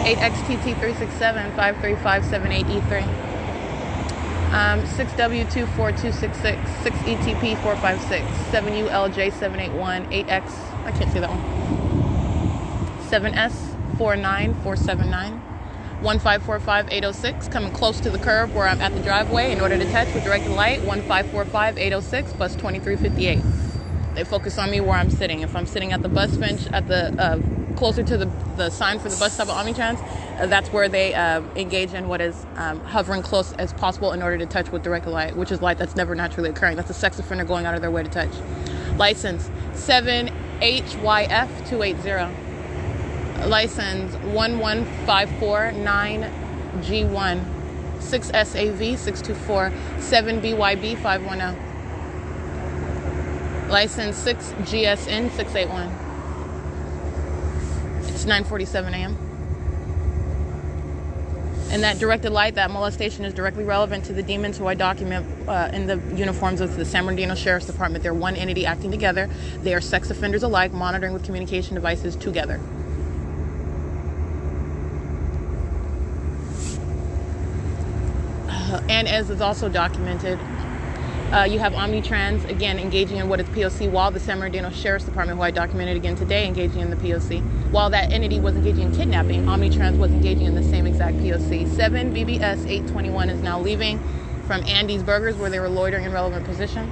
S2: 8 XTT 367 53578E3, 6 W24266, 6 ETP 456, 7 ULJ 781, 8X, I can't see that one, 7S 49479. 1545806, coming close to the curb where I'm at the driveway. In order to touch with directed light, 1545806 +2358. They focus on me where I'm sitting. If I'm sitting at the bus bench at the closer to the sign for the bus stop at Omnitrans, that's where they engage in what is hovering close as possible in order to touch with direct light, which is light that's never naturally occurring. That's a sex offender going out of their way to touch. License 7HYF280. License 11549G1. 6SAV624. 7BYB510. License 6GSN681. It's 9:47 a.m. And that directed light, that molestation, is directly relevant to the demons who I document in the uniforms of the San Bernardino Sheriff's Department. They're one entity acting together. They are sex offenders alike, monitoring with communication devices together. And as is also documented, you have Omnitrans, again, engaging in what is P.O.C, while the San Bernardino Sheriff's Department, who I documented again today, engaging in the P.O.C. While that entity was engaging in kidnapping, Omnitrans was engaging in the same exact P.O.C. 7 BBS 821 is now leaving from Andy's Burgers, where they were loitering in relevant position.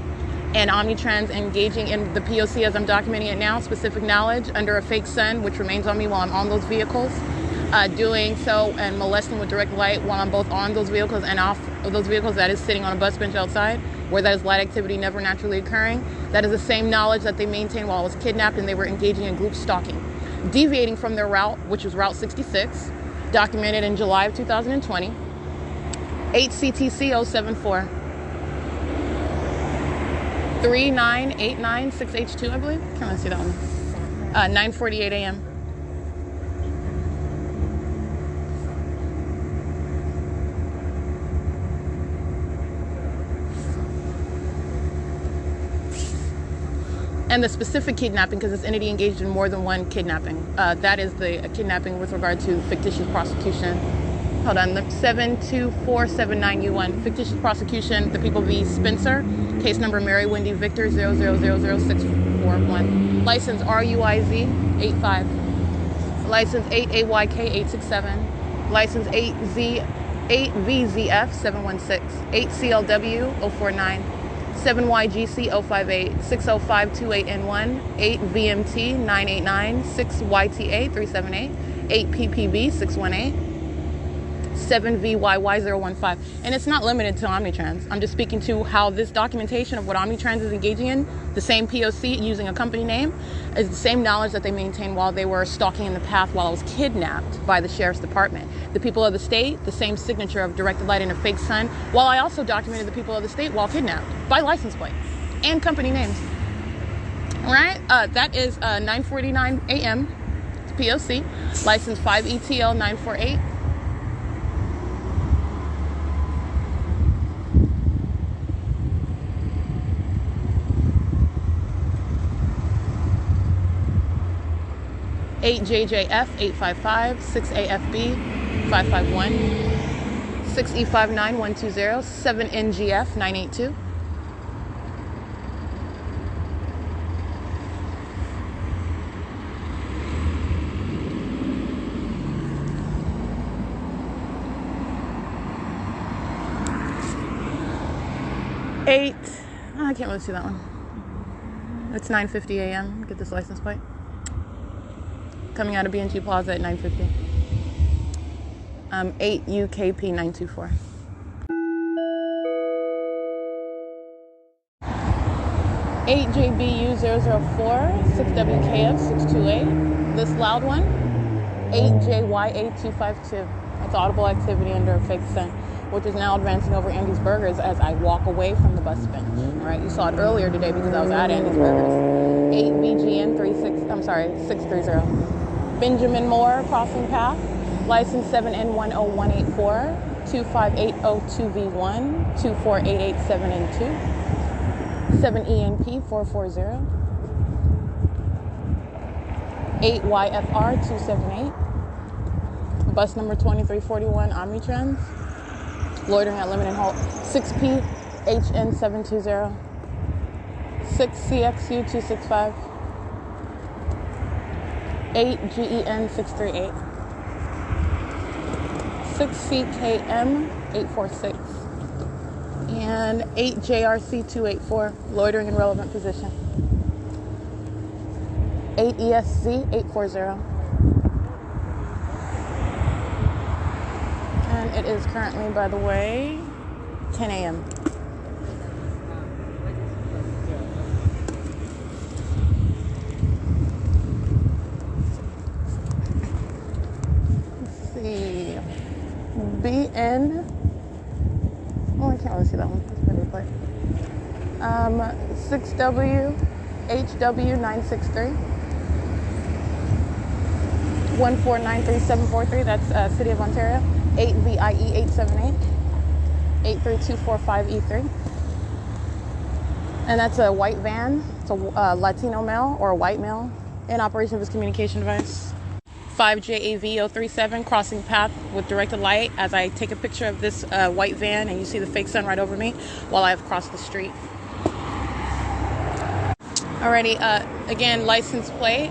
S2: And Omnitrans engaging in the P.O.C, as I'm documenting it now, specific knowledge, under a fake sun, which remains on me while I'm on those vehicles. Doing so and molesting with direct light while I'm both on those vehicles and off of those vehicles, that is sitting on a bus bench outside, where that is light activity never naturally occurring. That is the same knowledge that they maintained while I was kidnapped, and they were engaging in group stalking. Deviating from their route, which was Route 66, documented in July of 2020, 8CTC 074. 39896H2, I believe. Can't really see that one. 9:48 a.m. And the specific kidnapping, because this entity engaged in more than one kidnapping. That is the kidnapping with regard to fictitious prosecution. Hold on, 72479U1. Fictitious prosecution, the people v. Spencer. Case number Mary Wendy Victor 0000641. License RUIZ 85. License 8AYK867. License 8VZF 716. 8CLW 049. 7YGC 058, 60528N1, 8VMT 989, 6YTA 378, 8PPB 618, 7VYY 015. And it's not limited to Omnitrans. I'm just speaking to how this documentation of what Omnitrans is engaging in, the same P.O.C using a company name, is the same knowledge that they maintained while they were stalking in the path while I was kidnapped by the Sheriff's Department. The people of the state, the same signature of directed light and a fake sun, while I also documented the people of the state while kidnapped by license plate and company names. All right, that is 9:49 a.m. It's P.O.C. License 5ETL 948. JJF 855, 6AFB 551, 6E59120, 7NGF 982. I can't really see that one. It's 9:50 a.m. Get this license plate. Coming out of B&G Plaza at 9:50. 8 UKP 924. Eight JBU 004, 6WKF 628. This loud one, 8JYA 252. That's audible activity under a fake scent, which is now advancing over Andy's Burgers as I walk away from the bus bench. All right, you saw it earlier today because I was at Andy's Burgers. 8BGN 630. Benjamin Moore crossing path. License 7N10184, 25802V1, 24887N2, 7ENP 440, 8YFR 278. Bus number 2341 Omnitrans. Loitering at limit and halt. 6PHN 720, 6CXU 265, 8GEN 638, 6CKM 846, and 8JRC 284, loitering in relevant position. 8ESZ 840, And it is currently, by the way, 10 a.m. Let's see. BN. Oh, I can't really see that one. It's pretty clear. 6W HW963 1493743. That's City of Ontario. 8VIE878 83245E3. And that's a white van. It's a Latino male or a white male in operation of his communication device. 5JAV037 crossing path with directed light as I take a picture of this white van, and you see the fake sun right over me while I have crossed the street. Alrighty, again, license plate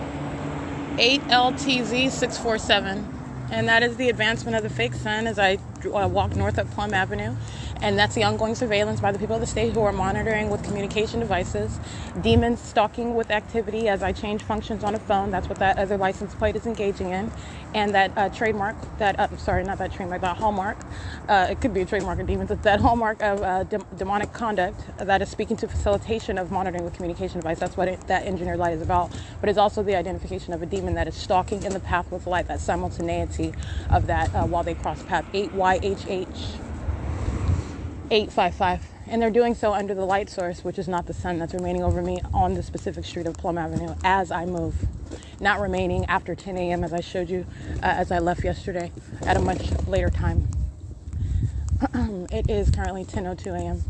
S2: 8LTZ647, and that is the advancement of the fake sun as I walk north up Plum Avenue. And that's the ongoing surveillance by the people of the state who are monitoring with communication devices. Demons stalking with activity as I change functions on a phone. That's what that other license plate is engaging in. And that trademark, that hallmark, it could be a trademark of demons, it's that hallmark of demonic conduct that is speaking to facilitation of monitoring with communication device. That's what that engineered light is about. But it's also the identification of a demon that is stalking in the path with light, that simultaneity of that while they cross path. 8YHH 855, and they're doing so under the light source, which is not the sun that's remaining over me on the specific street of Plum Avenue as I move, not remaining after 10 a.m. as I showed you as I left yesterday at a much later time. It is currently 10:02 a.m.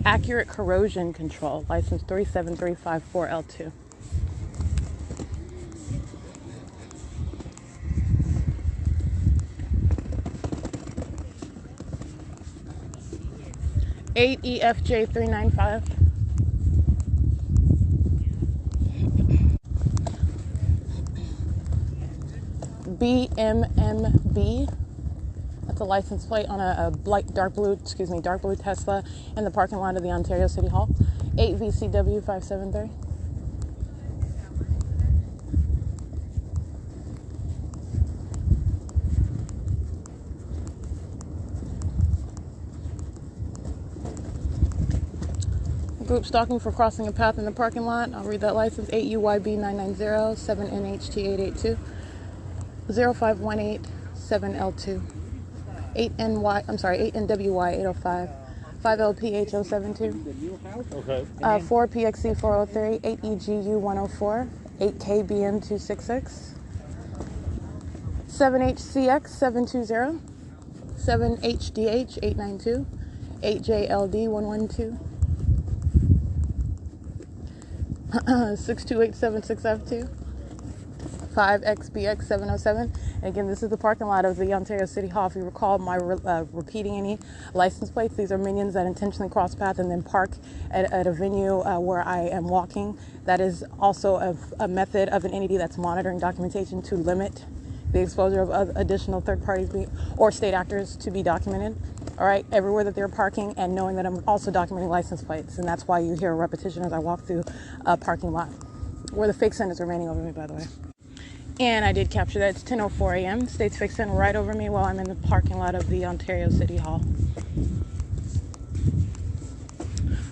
S2: Accurate corrosion control, license 37354L2. Eight EFJ395. BMMB. That's a license plate on a dark blue Tesla in the parking lot of the Ontario City Hall. 8VCW573. Group stalking for crossing a path in the parking lot. I'll read that license. 8UYB990 7NHT882 0518 7L2. 8NWY805 5LPH072 4PXC403 8EGU104 8KBN266 7HCX720 7HDH892 8JLD112 628765 5XBX707. Again, this is the parking lot of the Ontario City Hall. If you recall my repeating any license plates, these are minions that intentionally cross path and then park at a venue where I am walking. That is also a method of an entity that's monitoring documentation to limit the exposure of additional third parties or state actors to be documented. All right, everywhere that they're parking, and knowing that I'm also documenting license plates. And that's why you hear a repetition as I walk through a parking lot where the fake sun is remaining over me, by the way. And I did capture that. It's 10:04 a.m. State's fake sun right over me while I'm in the parking lot of the Ontario City Hall.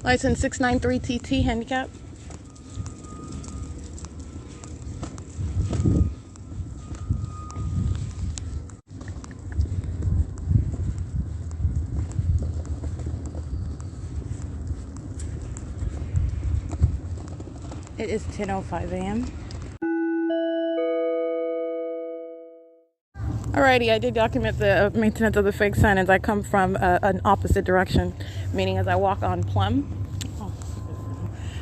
S2: License 693TT handicap. It is 10:05 a.m. Alrighty, I did document the maintenance of the fake sun as I come from an opposite direction, meaning as I walk on Plum.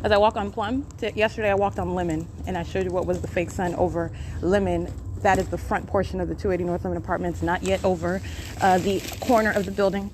S2: Yesterday I walked on Lemon, and I showed you what was the fake sun over Lemon That is the front portion of the 280 North Lemon Apartments, not yet over the corner of the building,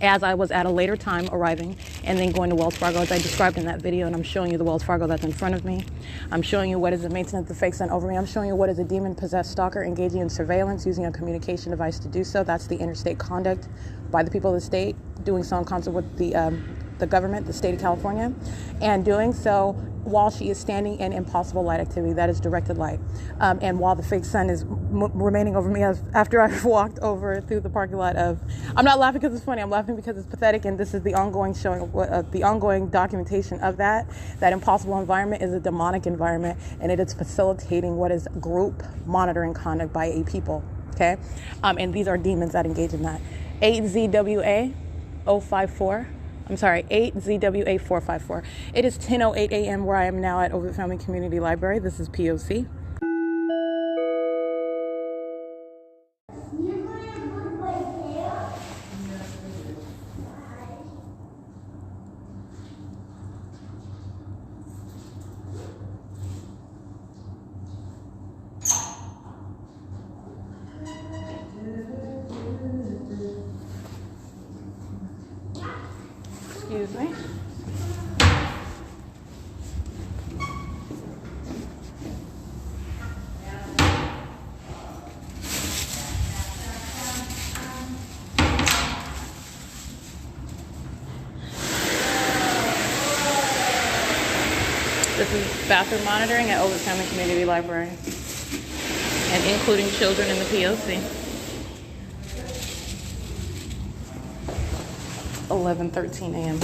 S2: as I was at a later time arriving and then going to Wells Fargo, as I described in that video. And I'm showing you the Wells Fargo that's in front of me. I'm showing you what is the maintenance of the fake sun over me. I'm showing you what is a demon-possessed stalker engaging in surveillance using a communication device to do so. That's the interstate conduct by the people of the state, doing so in concert with the government, the state of California, and doing so while she is standing in impossible light activity. That is directed light. And while the fake sun is remaining over me after I've walked over through the parking lot of, I'm not laughing because it's funny, I'm laughing because it's pathetic, and this is the ongoing showing of the ongoing documentation of that impossible environment is a demonic environment, and it is facilitating what is group monitoring conduct by a people, okay? And these are demons that engage in that. 8ZWA 054. I'm sorry, 8ZWA454. It is 10:08 a.m. where I am now at Ovid Family Community Library. This is P.O.C. Excuse me. This is bathroom monitoring at Ovid Family Community Library, and including children in the P.O.C. 11:13 a.m.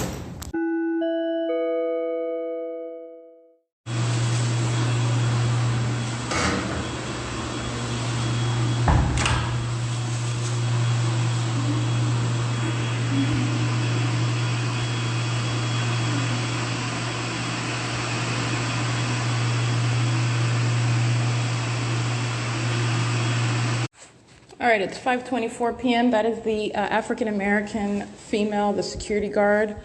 S2: All right, it's 5:24 p.m. That is the African-American female, the security guard.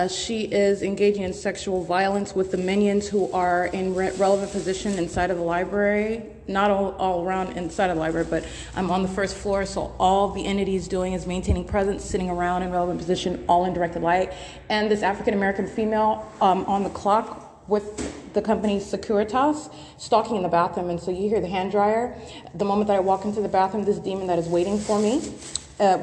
S2: She is engaging in sexual violence with the minions who are in relevant position inside of the library. Not all around inside of the library, but I'm on the first floor, so all the entity is doing is maintaining presence, sitting around in relevant position, all in directed light. And this African-American female on the clock with the company SECURITAS, stalking in the bathroom. And so you hear the hand dryer. The moment that I walk into the bathroom, this demon that is waiting for me,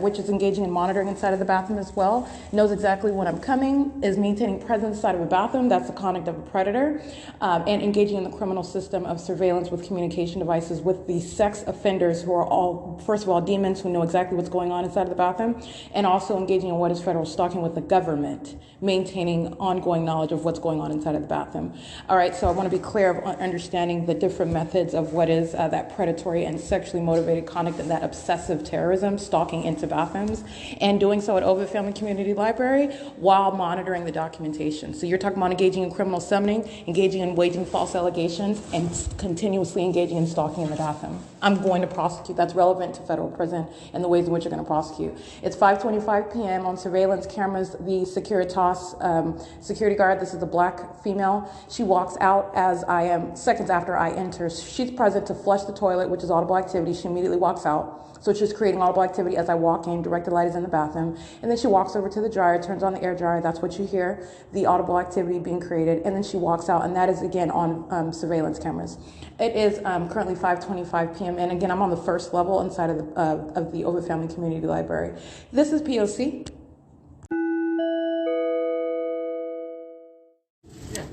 S2: which is engaging in monitoring inside of the bathroom as well, knows exactly when I'm coming, is maintaining presence inside of a bathroom. That's the conduct of a predator, and engaging in the criminal system of surveillance with communication devices with the sex offenders who are all, first of all, demons who know exactly what's going on inside of the bathroom, and also engaging in what is federal stalking with the government, maintaining ongoing knowledge of what's going on inside of the bathroom. All right, so I want to be clear of understanding the different methods of what is that predatory and sexually motivated conduct and that obsessive terrorism, stalking into bathrooms, and doing so at Ovid Family Community Library while monitoring the documentation. So you're talking about engaging in criminal summoning, engaging in waging false allegations, and continuously engaging in stalking in the bathroom. I'm going to prosecute. That's relevant to federal prison and the ways in which you're going to prosecute. It's 5:25 p.m. on surveillance cameras. The Securitas security guard, this is the black female, she walks out as I am, seconds after I enter. She's present to flush the toilet, which is audible activity. She immediately walks out. So it's just creating audible activity as I walk in. Directed light is in the bathroom. And then she walks over to the dryer, turns on the air dryer. That's what you hear, the audible activity being created. And then she walks out, and that is, again, on surveillance cameras. It is currently 5:25 p.m. And, again, I'm on the first level inside of the Ovid Family Community Library. This is P.O.C.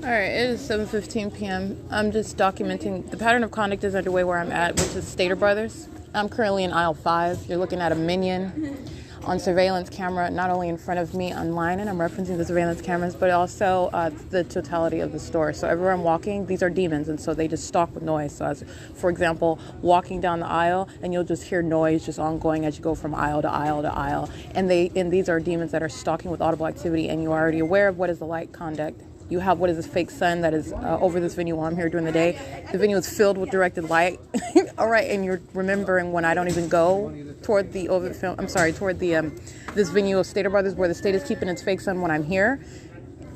S2: All right, it is 7:15 p.m. I'm just documenting the pattern of conduct is underway where I'm at, which is Stater Brothers. I'm currently in aisle 5. You're looking at a minion on surveillance camera, not only in front of me online, and I'm referencing the surveillance cameras, but also the totality of the store. So everywhere I'm walking, these are demons, and so they just stalk with noise. So as, for example, walking down the aisle, and you'll just hear noise just ongoing as you go from aisle to aisle to aisle. And these are demons that are stalking with audible activity, and you're already aware of what is the light conduct. You have what is this fake sun that is over this venue while I'm here during the day. The venue is filled with directed light. All right, and you're remembering when I don't even go toward the toward the this venue of Stater Brothers where the state is keeping its fake sun when I'm here.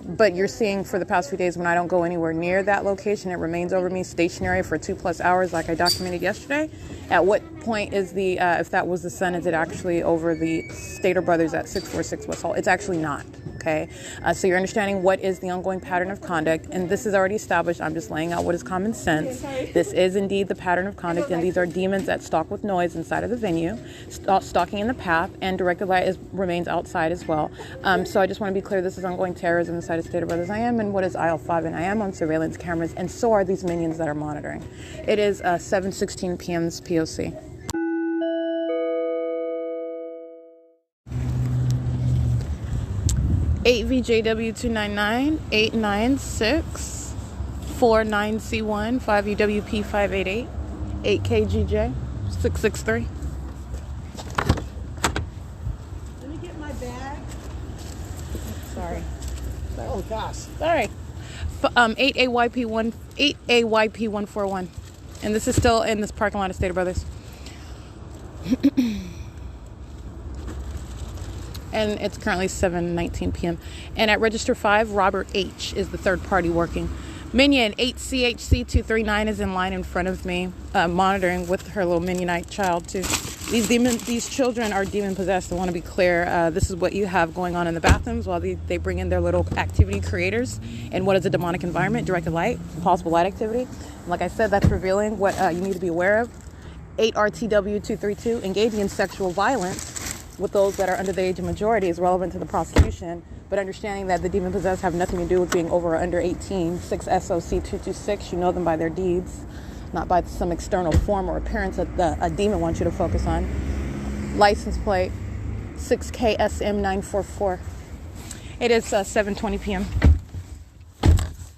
S2: But you're seeing for the past few days when I don't go anywhere near that location, it remains over me stationary for 2+ hours like I documented yesterday. At what point is the, if that was the sun, is it actually over the Stater Brothers at 646 West Hall? It's actually not. Okay, so you're understanding what is the ongoing pattern of conduct, and this is already established. I'm just laying out what is common sense. This is indeed the pattern of conduct, and these are demons that stalk with noise inside of the venue, stalking in the path, and directed light remains outside as well. So I just want to be clear, this is ongoing terrorism inside of Stater Brothers. I am, and what is IL-5, and I am on surveillance cameras, and so are these minions that are monitoring. It is 7:16 p.m. This P.O.C. 8VJW299, 896, 49C1, 5UWP588, 8KGJ 663.
S3: Let me get my bag.
S2: Sorry.
S3: Oh gosh.
S2: Sorry. 8AYP141, and this is still in this parking lot of Stater Brothers. And it's currently 7:19 p.m. And at Register 5, Robert H. is the third party working. Minion 8CHC239 is in line in front of me, monitoring with her little minionite child too. These children are demon possessed. I want to be clear. This is what you have going on in the bathrooms while they bring in their little activity creators. And what is a demonic environment? Directed light, possible light activity. And like I said, that's revealing what you need to be aware of. 8RTW232, engaging in sexual violence with those that are under the age of majority is relevant to the prosecution, but understanding that the demon possessed have nothing to do with being over or under 18. 6SOC226, you know them by their deeds, not by some external form or appearance that a demon wants you to focus on. License plate 6KSM944. It is 7:20 p.m.